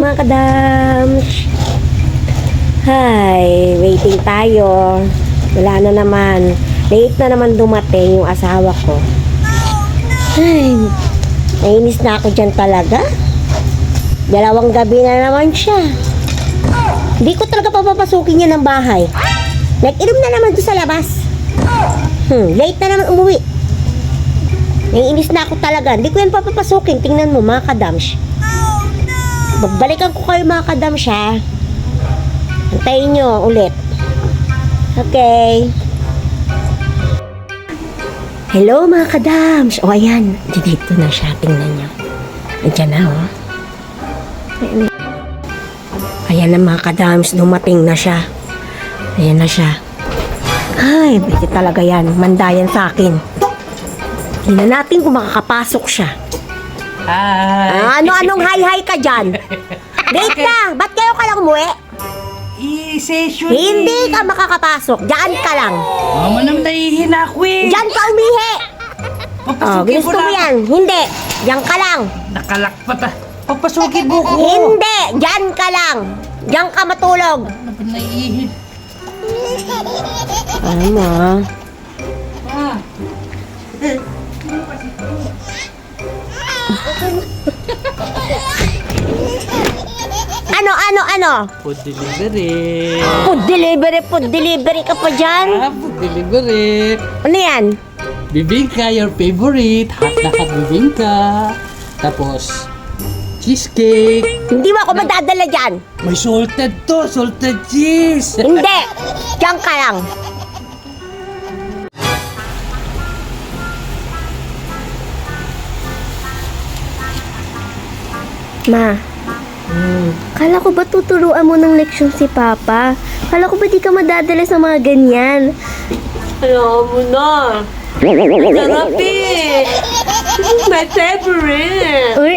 mga kadams. Hi, waiting tayo. Wala na naman. Late na naman dumating yung asawa ko. Ay, nainis na ako dyan talaga. 2 gabi na naman siya. Hindi ko talaga papapasukin niya ng bahay. Nag-inom na naman doon sa labas. Late na naman umuwi. Naiinis na ako talaga. Hindi ko yan papapasukin. Tingnan mo mga kadams. Bagbalikan ko kayo mga kadams ha. Antayin nyo ulit. Okay. Hello mga kadams. O ayan. Dito na siya. Tingnan nyo. Andiyan na oh. Ayan na mga kadams. Dumating na siya. Ayan na siya. Ay, pwede talaga yan. Mandayan sa akin. Tingnan natin kung makakapasok siya. Hi! Ano-anong hi-hi ka dyan? Date na! Ba't kayo ka lang umuwi? I-session Hindi ka makakapasok. Diyan ka lang. Mama naman nahihina ako eh. Diyan ka umihi. Papasukin Gusto mo yan? Hindi. Diyan ka lang. Nakalakpat ah. Papasukin mo ko. Hindi. Diyan ka lang. Diyan ka matulog. Ano ba naiihin? Ano? Ah. Ano? Food delivery. Food delivery ka pa dyan? Food delivery. Ano yan? Bibingka, your favorite. Hot na hot bibingka. Tapos, cheesecake. Hindi mo ako madadala dyan. May salted to, salted cheese. Hindi. Diyan ka lang. Ma, kala ko ba tuturuan mo ng leksyon si Papa? Kala ko ba di ka madadala sa mga ganyan? Alam mo na. Sarap eh. My favorite. Uy,